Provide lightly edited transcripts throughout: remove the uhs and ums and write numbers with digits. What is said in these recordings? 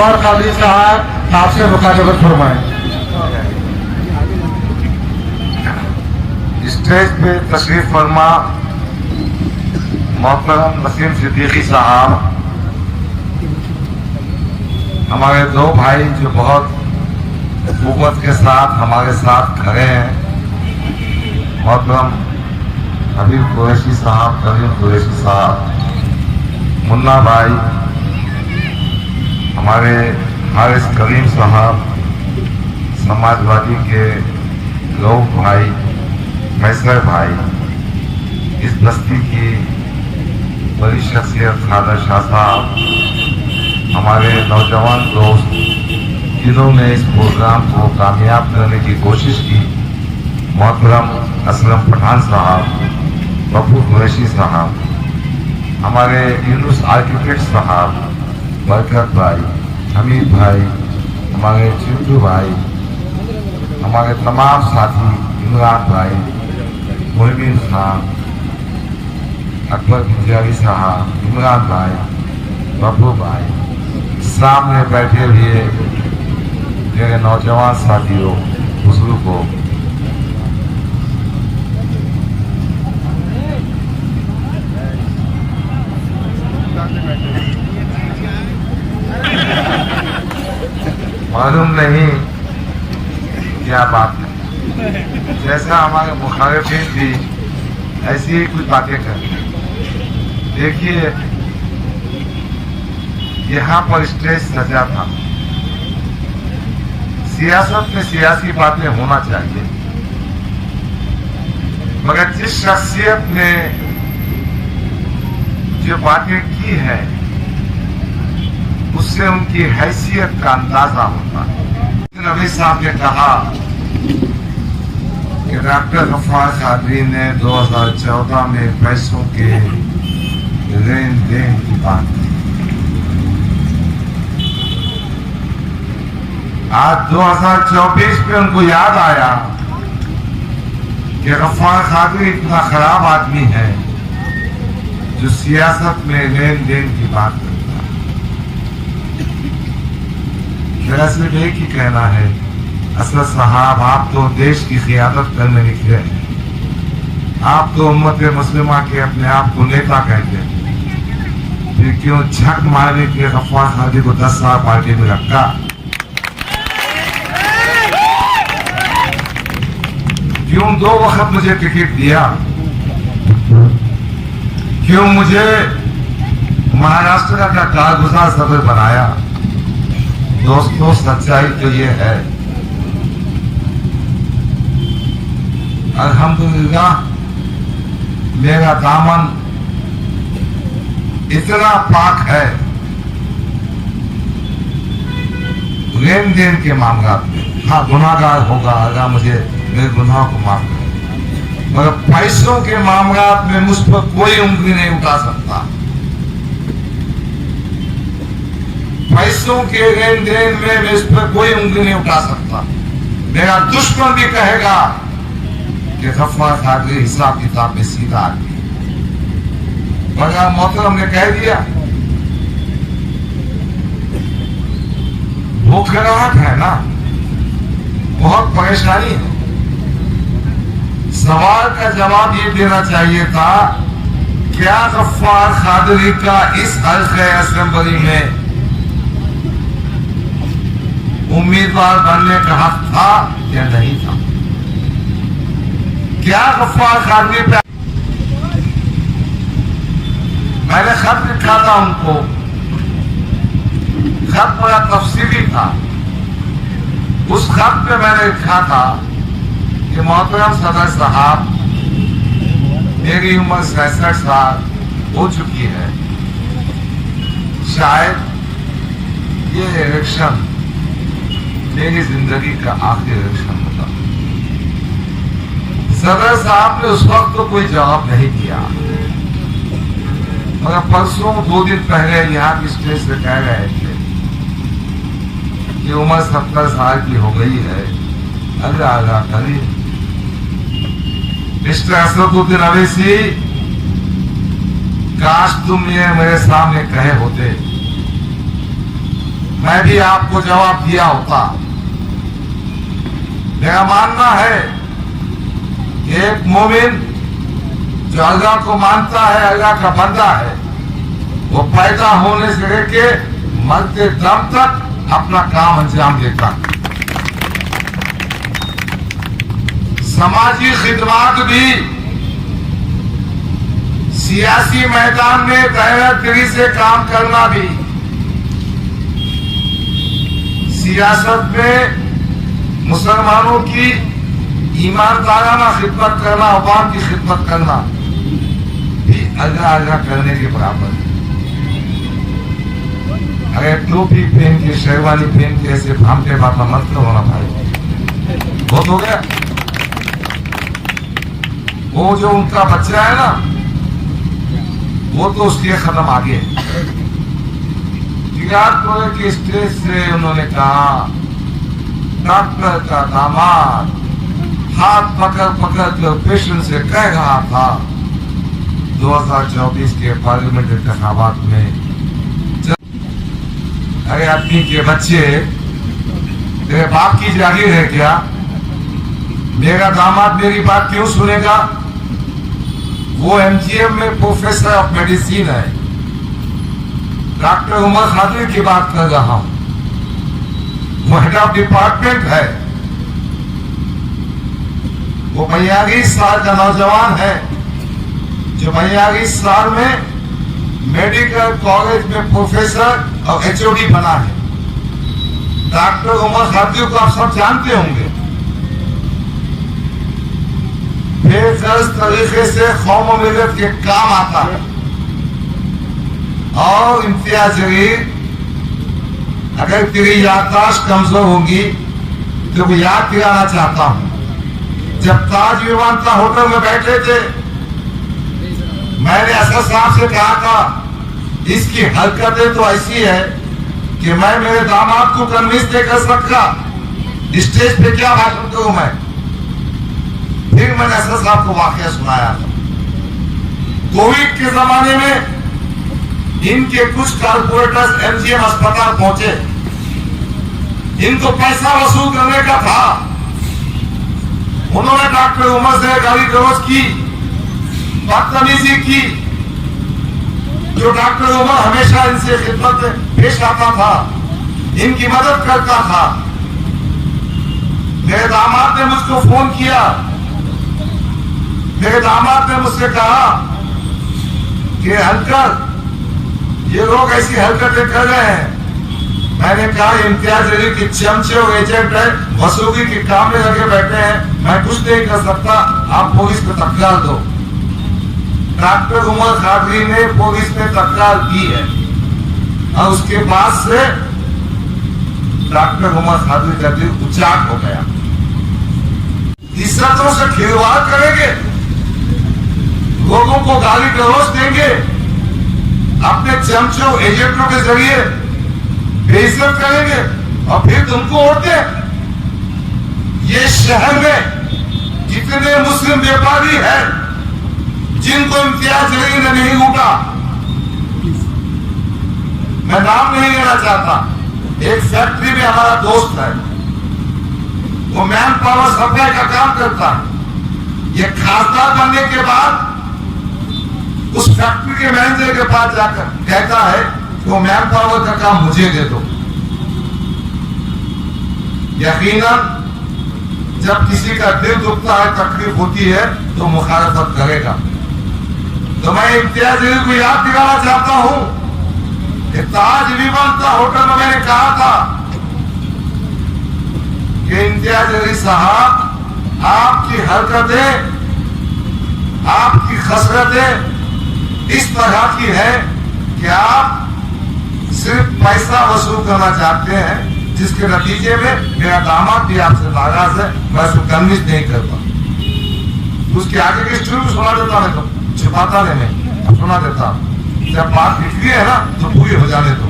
गफ्फार कादरी साहब आपसे मुखातबत फरमाएं। स्टेज पे तशरीफ फरमा मोहतरम नसीम सिद्दीकी साहब, हमारे दो भाई जो बहुत कुव्वत के साथ हमारे साथ खड़े हैं, मोहतरम हबीब कुरैशी साहब, करीम कुरैशी साहब, मुन्ना भाई, हमारे हारिस करीम साहब, समाजवादी के लोग भाई, मैसर भाई, इस बस्ती की बड़ी शख्सियत खादर शाह साहब, हमारे नौजवान दोस्त जिन्होंने इस प्रोग्राम को कामयाब करने की कोशिश की, मोहतरम असलम पठान साहब, बब्बू कुरैशी साहब, हमारे यूनुस आर्किटेक्ट साहब, बरकत भाई, हमीद भाई, हमारे चिंटू भाई, हमारे तमाम साथी, इमरान भाई, मोहम्मद खान, अकबर गुजारी साहब, इमरान भाई, बब्बू भाई, सामने बैठे हुए मेरे नौजवान साथियों, बुजुर्गों, मालूम नहीं क्या बात है, जैसा हमारे मुखालिफिन भी ऐसी ही कुछ बातें करते हैं। देखिए, यहाँ पर स्टेज सजा था, सियासत में सियासी बातें होना चाहिए, मगर जिस शख्सियत ने जो बातें की है उससे उनकी हैसियत का अंदाजा होता है। नबी साहब ने कहा कि डॉक्टर गफ्फार कादरी ने 2014 में पैसों के लेन देन की बात की। आज 2024 में उनको याद आया कि गफ्फार कादरी इतना खराब आदमी है जो सियासत में लेन देन की बात करता है। मेरा सिर्फ एक ही कहना है, असद साहब, आप तो देश की क़ियादत करने निकले हैं, आप तो उम्मत मुस्लिमा के अपने आप को नेता कहते हैं, फिर क्यों झक मारने के गफ्फार कादरी को 10 साल पार्टी में रखा? क्यों 2 वक्त मुझे टिकट दिया? क्यों मुझे महाराष्ट्र का कारगुजार सदर बनाया? दोस्तों, सच्चाई तो ये है, अल्हम्दुलिल्लाह मेरा दामन इतना पाक है लेन देन के मामला में। हाँ, गुनाहगार होगा, अगर मुझे मेरे गुनाह को माफ करे, मगर पैसों के मामला में मुझ पर कोई उंगली नहीं उठा सकता। पैसों के लेन देन में मैं इस पर कोई उंगली नहीं उठा सकता। मेरा दुश्मन भी कहेगा कि गफ्फार कादरी हिसाब किताब में सीधा आदमी, मगर मोहतरम ने कह दिया भूखराहट है ना, बहुत परेशानी है। सवाल का जवाब ये देना चाहिए था, क्या गफ्फार कादरी का इस हल्के असेंबली में उम्मीदवार बनने का हक था या नहीं था? क्या गफ्फार कादरी पे मैंने खत लिखा था उनको, खत बड़ा तफसीली था। उस खत पे मैंने लिखा था कि मोहतरम सदर साहब, मेरी उम्र 67 साल हो चुकी है, शायद ये इलेक्शन मेरी जिंदगी का आखिरी इलेक्शन होगा। सदर साहब ने उस वक्त तो कोई जवाब नहीं दिया, मगर परसों 2 दिन पहले यहाँ की स्टेज से कह रहे थे कि उम्र 70 साल की हो गई है, अल्लाह अल्लाह करिए। मिस्टर असदुद्दीन अवैसी, काश तुम ये मेरे सामने कहे होते मैं भी आपको जवाब दिया होता। मेरा मानना है कि एक मोमिन जो अल्लाह को मानता है, अल्लाह का बंदा है, वो पैदा होने से लेके मरते दम तक अपना काम अंजाम देता है। समाजी खिदमत भी, सियासी मैदान में गैरतगिरी से काम करना भी, सियासत में मुसलमानों की ईमानदाराना खिदमत करना, अवाम की खिदमत करना भी अल्लाह अल्लाह करने के बराबर है। अगर टोपी पहन के, शेरवानी पहन के ऐसे भामटे बापा मत होना भाई, बहुत हो गया। वो जो उनका बच्चा है ना, वो तो उसके खत्म आगे। विराटपुर के स्टेज से उन्होंने कहा, डॉक्टर का दामाद हाथ पकड़ पकड़ कर पेशेंट से कह रहा था 2024 के पार्लियामेंट इंतखाबात में, अरे आदमी के बच्चे तेरे बाप की जागीर है क्या? मेरा दामाद मेरी बात क्यों सुनेगा? वो एमजीएम में प्रोफेसर ऑफ मेडिसिन है। डॉक्टर उमर खादिर की बात कर रहा हूं, वो हेड ऑफ डिपार्टमेंट है। वो 42 साल का नौजवान है जो 42 साल में मेडिकल कॉलेज में प्रोफेसर और एचओडी बना है। डॉक्टर उमर खादिर को आप सब जानते होंगे। बेगर्ज तरीके से कौम और मिल्लत के काम आता है। और इम्तियाज जलील, अगर तेरी याददाश्त कमजोर होगी तो मैं याद दिलाना चाहता हूं, जब ताज विमानता होटल में बैठे थे, मैंने असद साहब से कहा था इसकी हरकतें तो ऐसी है कि मैं मेरे दामाद को कन्विंस नहीं कर सकता, स्टेज पे क्या भाषण करूं मैं। फिर मैंने असद साहब को वाकया सुनाया था। कोविड के जमाने में इनके कुछ कारपोरेटर्स एमजीएम अस्पताल पहुंचे, इनको पैसा वसूल करने का था। उन्होंने डॉक्टर उमर से गाली गलौज की, बदतमीजी की। जो डॉक्टर उमर हमेशा इनसे खिदमत में पेश आता था, इनकी मदद करता था। मेरे दामाद ने मुझको फोन किया, मेरे दामाद ने मुझसे कहा कि अंकल ये लोग ऐसी हरकतें कर रहे हैं। मैंने कहा इम्तियाज जलील के चमचे और एजेंट है, वसूली के काम में लगे बैठे हैं, मैं कुछ नहीं कर सकता, आप पुलिस पे तकरार दो। डॉक्टर उमर खादरी ने पुलिस में तकरार की है और उसके बाद से डॉक्टर उमर खादरी का दिल उचाट हो गया। इज्जतों से खिलवाड़ करेंगे, लोगों को गाली गलौज देंगे, अपने चमचों एजेंटों के जरिए बेइज्जत करेंगे और फिर तुमको वोट दे। ये शहर में जितने मुस्लिम व्यापारी हैं जिनको इम्तियाज जलील ने नहीं लूटा, मैं नाम नहीं लेना चाहता, एक फैक्ट्री में हमारा दोस्त है, वो मैन पावर सप्लाई का काम करता है। ये खासदार बनने के बाद उस फैक्ट्री के मैनेजर के पास जाकर कहता है कि वो मैन पावर का काम मुझे दे दो। यकीनन जब किसी का दिल दुखता है, तकलीफ होती है, तो मुखालफत करेगा। तो मैं इम्तियाज जलील को याद दिलाना चाहता हूं कि ताज विमानता होटल में मैंने कहा था कि इम्तियाज जलील साहब, आपकी हरकतें, आपकी खसरतें इस तरह की है कि आप सिर्फ पैसा वसूल करना चाहते हैं, जिसके नतीजे में मेरा दामाद भी आपसे नाराज है, मैं उसको कन्विंस नहीं करता। उसके आगे की स्टोरी सुना देता, मैं तो छिपाता नहीं, मैं सुना देता। जब बात निकली है ना तो पूरी हो जाने दो।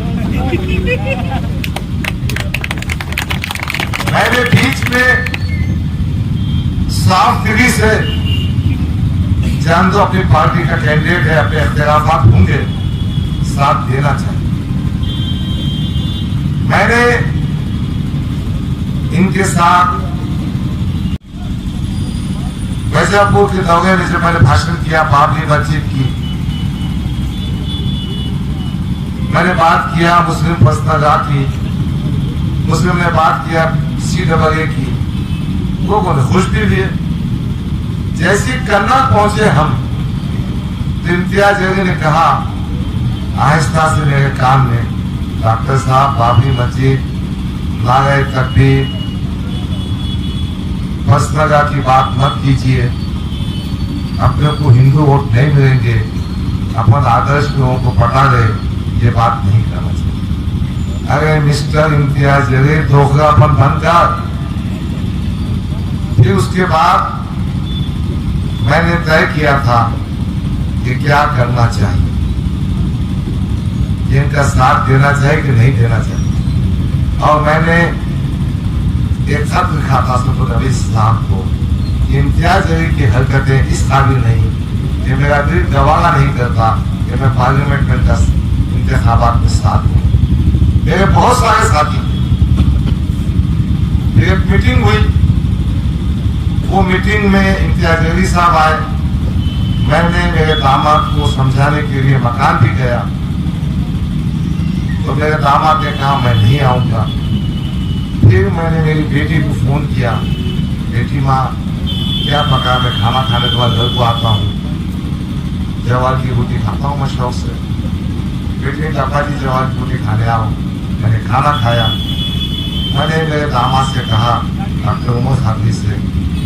मैंने बीच में साफ दिली से, जान दो अपनी पार्टी का कैंडिडेट है, अपने इख्तिलाफात होंगे, साथ देना चाहिए। मैंने इनके साथ वैजापुर के दौरे में जब मैंने भाषण किया, बाबरी मस्जिद की मैंने बात किया, मुस्लिम पर्सनल की, मुस्लिम ने बात किया CAA की, लोगों ने खुश भी लिए। जैसे कन्नौज पहुंचे हम, तो इम्तियाज अली ने कहा आहिस्ता से मेरे कान में, डॉक्टर साहब बाबरी मस्जिद, नारे तकबीर, पर्सनल की बात मत कीजिए, अपने को हिंदू वोट नहीं मिलेंगे, अपन आदर्श लोगों को पटा दे, ये बात नहीं करना चाहिए। अरे मिस्टर इम्तियाज अली, दोगलापन बंद कर। फिर उसके बाद मैंने तय किया था कि क्या करना चाहिए, इनका साथ देना चाहिए कि नहीं देना चाहिए। और मैंने एक खत लिखा था सफर अली साहब को, इम्तियाज अली की हरकतें इस काबिल नहीं कि मेरा दिल गवारा नहीं करता कि मैं पार्लियामेंट में इंतखाबात में साथ हूँ। मेरे बहुत सारे साथी थे। फिर एक मीटिंग हुई, वो मीटिंग में इम्तियाज अली साहब आए। मैंने मेरे दामाद को समझाने के लिए मकान भी गया, तो मेरे दामाद ने कहा मैं नहीं आऊंगा। फिर मैंने मेरी बेटी को फोन किया, बेटी माँ क्या पका, मैं खाना खाने के बाद घर को आता हूँ, जवार की रोटी खाता हूँ मैं शौक से। बेटी ने कहा जी जवार की रोटी खाने आओ। मैंने खाना खाया। मैंने मेरे दामाद से कहा डॉक्टर उमर हाफिज से,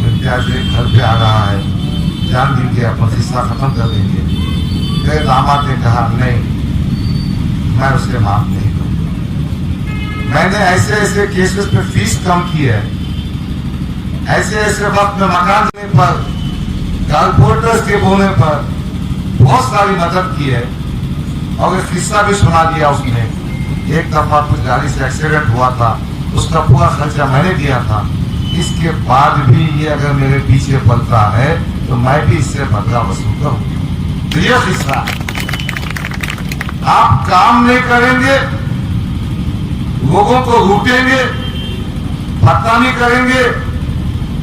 इम्तियाज घर पे आ रहा है, जान दीजिए अपना हिस्सा खत्म कर देंगे। मेरे दामाद ने कहा नहीं, मैं उसे माफ नहीं करूंगा। मैंने ऐसे ऐसे केसेस में फीस कम की है, ऐसे ऐसे वक्त में मकान देने पर, कारपोरेटर्स के बोलने पर बहुत सारी मदद की है। और एक किस्सा भी सुना दिया उसने। एक दफा कुछ गाड़ी से एक्सीडेंट हुआ था, उसका पूरा खर्चा मैंने दिया था। इसके बाद भी ये अगर मेरे पीछे पलता है तो मैं भी इससे बदला वसूल करूंगा। ये किस्सा, आप काम नहीं करेंगे, लोगों को लूटेंगे, पता करेंगे,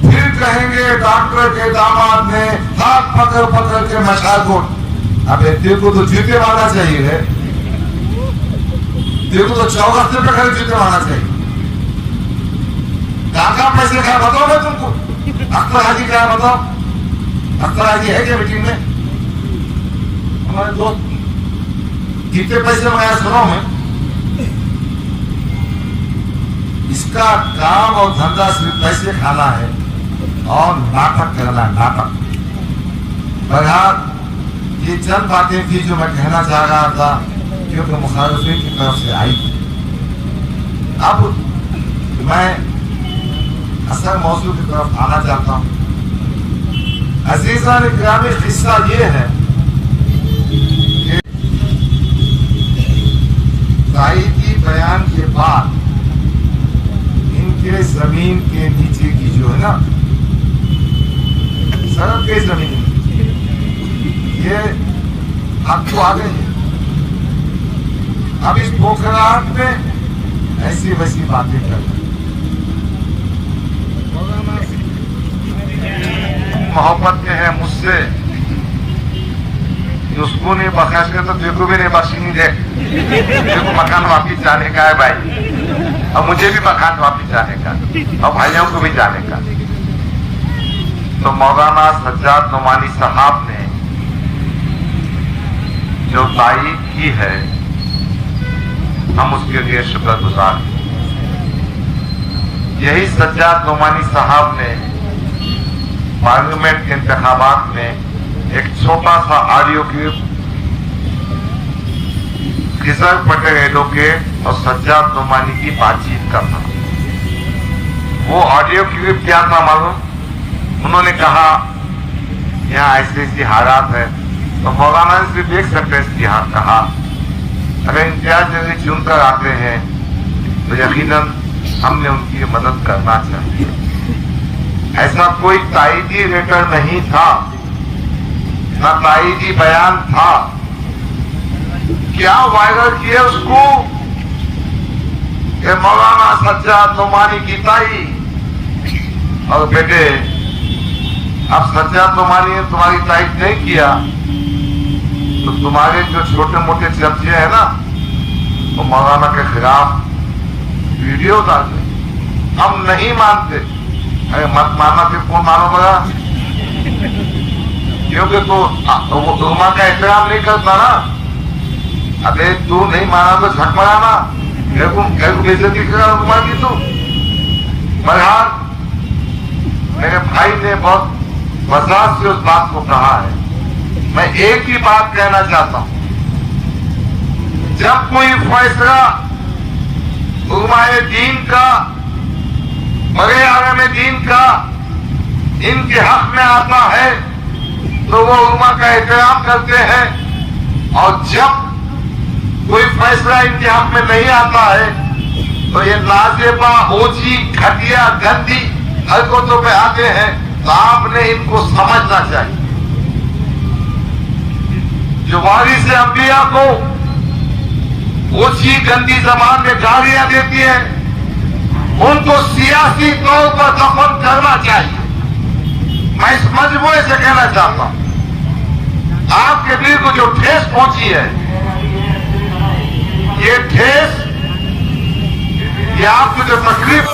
फिर कहेंगे डॉक्टर के दामाद ने हाथ पकड़ पकड़ के मशाल को। अब तेरे को तो जूते मारना चाहिए है, तेरे को तो चौरास्ते पे खड़े जूते मारना चाहिए। कहाँ पैसे खाया बताओ मैं तुमको। अख्तर हाजी क्या है बताओ, अख्तर हाजी है क्या मीटिंग में? हमारे दोस्त कितने पैसे मंगाया सुनाओ मैं। इसका काम और धंधा सिर्फ पैसे खाना है और नाटक करना है, नाटक। बहरहाल ये चंद बातें थी जो मैं कहना चाह रहा था, क्योंकि मुखालिफिन की तरफ से आई। अब मैं असल मौजूद की तरफ आना चाहता हूँ। अजीज़ान इकरामी, हिस्सा ये है कि ताईदी बयान के बाद इनके जमीन के नीचे की जो है ना सड़क के जमीन, ये अब तो आ गए हैं। अब इस पोखराट में ऐसी वैसी बातें कर रहे हैं। मोहब्बत में है मुझसे, उसको नहीं बख्श कर तो देखो भी नहीं बख्शेंगे। देखो मकान वापिस जाने का है भाई, और मुझे भी मकान वापिस जाने का, और भाइयों को भी जाने का। तो मौलाना सज्जाद नोमानी साहब ने जो तायीद की है, हम उसके लिए शुक्रगुजार हैं। यही सज्जाद नोमानी साहब ने पार्लियामेंट के इंतखाबात में एक छोटा सा audio clip Khizar Patel advocate और सज्जाद नोमानी की बातचीत का था। वो ऑडियो क्लिप क्या था मालूम? उन्होंने कहा यहाँ ऐसे ऐसी हालात है, तो मौलाना से देख सकते हैं यहाँ कहा अगर इम्तियाज अली चुनकर आते हैं तो यकीनन हमने उनकी मदद करना चाहिए। ऐसा कोई ताईदी लेटर नहीं था, ना ताईदी बयान था। क्या वायरल किया उसको कि मौलाना सज्जाद नोमानी की ताई और बेटे, अब सज्जाद नोमानी ने तुम्हारी तारीफ नहीं किया तो तुम्हारे जो छोटे मोटे चर्चे हैं ना, वो मौलाना के खिलाफ वीडियो डालते, हम नहीं मानते। अरे मत मानना, फिर कौन मानोगा? क्योंकि तू उलमा का एहतराम नहीं करता ना। अबे तू नहीं माना तो झक मराना, बेइज्जती करा उलमा की तू। बहरहाल मेरे भाई ने बहुत वजाहत से उस बात को कहा है। मैं एक ही बात कहना चाहता हूं, जब कोई फैसला उलमाए दीन का, बड़े आलम दीन का इनके हक में आता है तो वो उलमा का एहतराम करते हैं, और जब कोई फैसला इनके हक में नहीं आता है तो ये नाजेबा, ओछी, घटिया, गंदी हरकतों में आते हैं। तो आपने इनको समझना चाहिए। जो वारिस अंबिया को ओछी गंदी जबान में गालियां देती है, उनको सियासी तौर पर दफन करना चाहिए। मैं इस मजबूरी से कहना चाहता हूं, आपके दिल को जो ठेस पहुंची है, ये ठेस, ये आपको जो तकलीफ